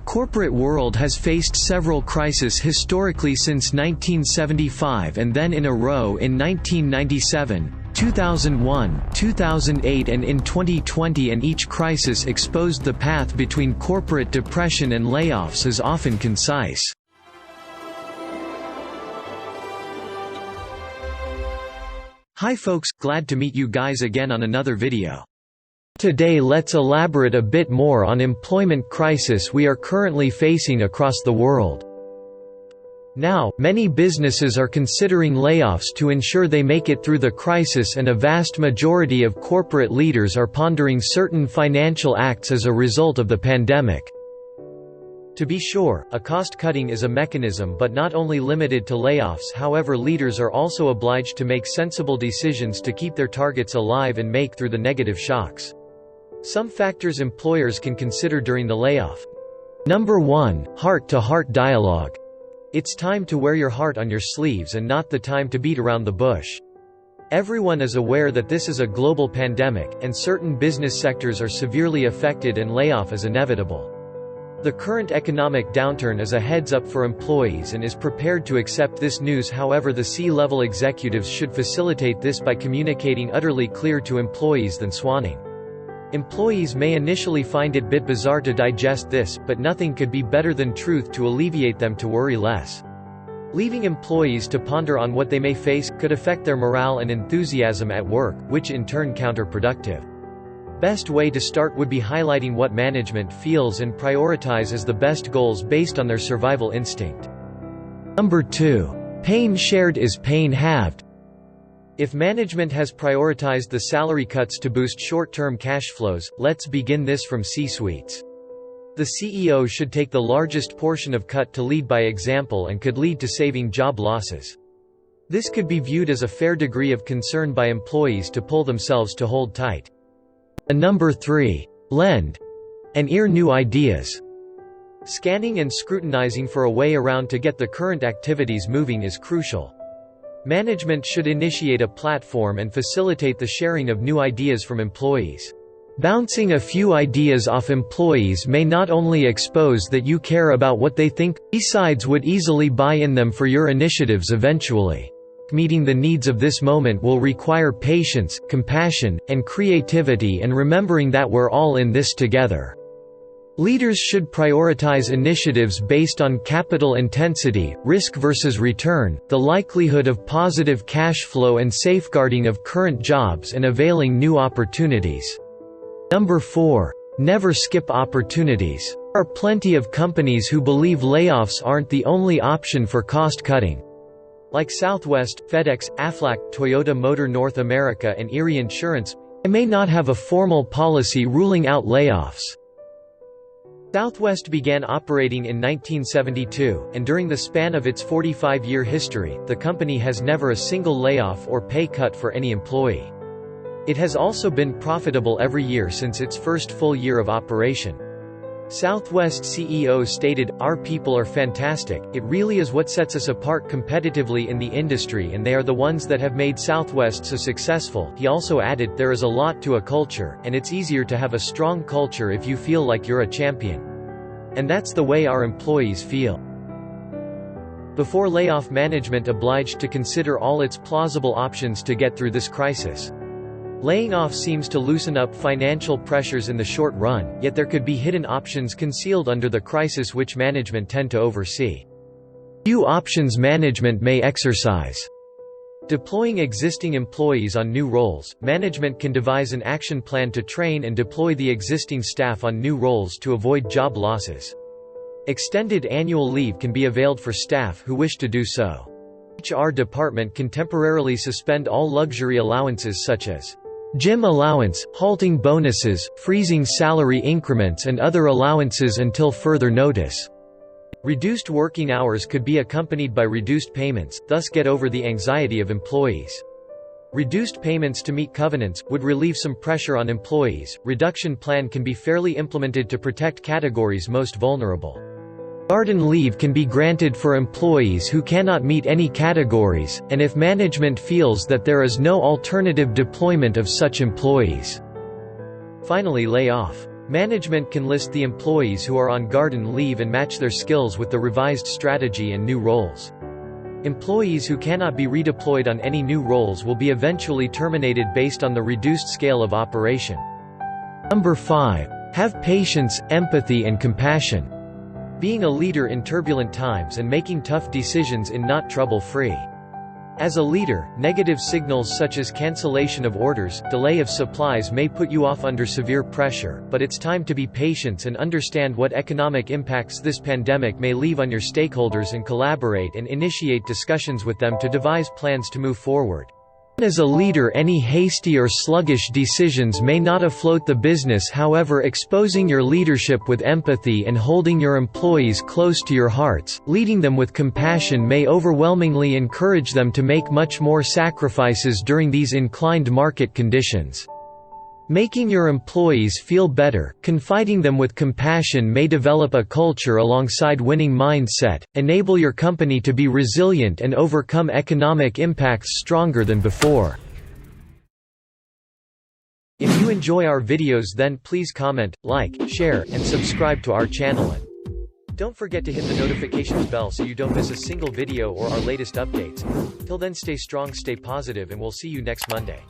corporate world has faced several crises historically since 1975 and then in a row in 1997, 2001, 2008 and in 2020, and each crisis exposed the path between corporate depression and layoffs is often concise. Hi folks, glad to meet you guys again on another video. Today let's elaborate a bit more on employment crisis we are currently facing across the world. Now, many businesses are considering layoffs to ensure they make it through the crisis, and a vast majority of corporate leaders are pondering certain financial acts as a result of the pandemic. To be sure, a cost-cutting is a mechanism but not only limited to layoffs. However, leaders are also obliged to make sensible decisions to keep their targets alive and make through the negative shocks. Some factors employers can consider during the layoff. Number 1. Heart-to-heart dialogue. It's time to wear your heart on your sleeves and not the time to beat around the bush. Everyone is aware that this is a global pandemic, and certain business sectors are severely affected and layoff is inevitable. The current economic downturn is a heads-up for employees and is prepared to accept this news. However, the C-level executives should facilitate this by communicating utterly clear to employees than swanning. Employees may initially find it a bit bizarre to digest this, but nothing could be better than truth to alleviate them to worry less. Leaving employees to ponder on what they may face could affect their morale and enthusiasm at work, which in turn counterproductive. Best way to start would be highlighting what management feels and prioritize as the best goals based on their survival instinct. Number 2. Pain shared is pain halved. If management has prioritized the salary cuts to boost short-term cash flows, let's begin this from C-suites. The CEO should take the largest portion of cut to lead by example and could lead to saving job losses. This could be viewed as a fair degree of concern by employees to pull themselves to hold tight. Number 3. Lend an ear new ideas. Scanning and scrutinizing for a way around to get the current activities moving is crucial. Management should initiate a platform and facilitate the sharing of new ideas from employees. Bouncing a few ideas off employees may not only expose that you care about what they think, besides would easily buy in them for your initiatives eventually. Meeting the needs of this moment will require patience, compassion, and creativity, and remembering that we're all in this together. Leaders should prioritize initiatives based on capital intensity, risk versus return, the likelihood of positive cash flow and safeguarding of current jobs and availing new opportunities. Number 4. Never skip opportunities. There are plenty of companies who believe layoffs aren't the only option for cost cutting. Like Southwest, FedEx, Aflac, Toyota Motor North America and Erie Insurance, they may not have a formal policy ruling out layoffs. Southwest began operating in 1972, and during the span of its 45-year history, the company has never a single layoff or pay cut for any employee. It has also been profitable every year since its first full year of operation. Southwest CEO stated, "Our people are fantastic, it really is what sets us apart competitively in the industry, and they are the ones that have made Southwest so successful." He also added, "There is a lot to a culture, and it's easier to have a strong culture if you feel like you're a champion. And that's the way our employees feel." Before layoff, management obliged to consider all its plausible options to get through this crisis. Laying off seems to loosen up financial pressures in the short run, yet there could be hidden options concealed under the crisis which management tend to oversee. Few options management may exercise. Deploying existing employees on new roles, management can devise an action plan to train and deploy the existing staff on new roles to avoid job losses. Extended annual leave can be availed for staff who wish to do so. HR department can temporarily suspend all luxury allowances such as gym allowance, halting bonuses, freezing salary increments and other allowances until further notice. Reduced working hours could be accompanied by reduced payments, thus get over the anxiety of employees. Reduced payments to meet covenants would relieve some pressure on employees. Reduction plan can be fairly implemented to protect categories most vulnerable. Garden leave can be granted for employees who cannot meet any categories, and if management feels that there is no alternative deployment of such employees. Finally, lay off. Management can list the employees who are on garden leave and match their skills with the revised strategy and new roles. Employees who cannot be redeployed on any new roles will be eventually terminated based on the reduced scale of operation. Number 5. Have patience, empathy and compassion. Being a leader in turbulent times and making tough decisions in not trouble-free. As a leader, negative signals such as cancellation of orders, delay of supplies may put you off under severe pressure, but it's time to be patient and understand what economic impacts this pandemic may leave on your stakeholders and collaborate and initiate discussions with them to devise plans to move forward. As a leader, any hasty or sluggish decisions may not afloat the business. However, exposing your leadership with empathy and holding your employees close to your hearts, leading them with compassion may overwhelmingly encourage them to make much more sacrifices during these inclined market conditions. Making your employees feel better, confiding them with compassion may develop a culture alongside winning mindset, enable your company to be resilient and overcome economic impacts stronger than before. If you enjoy our videos, then please comment, like, share, and subscribe to our channel, and don't forget to hit the notifications bell so you don't miss a single video or our latest updates. Till then, stay strong, stay positive, and we'll see you next Monday.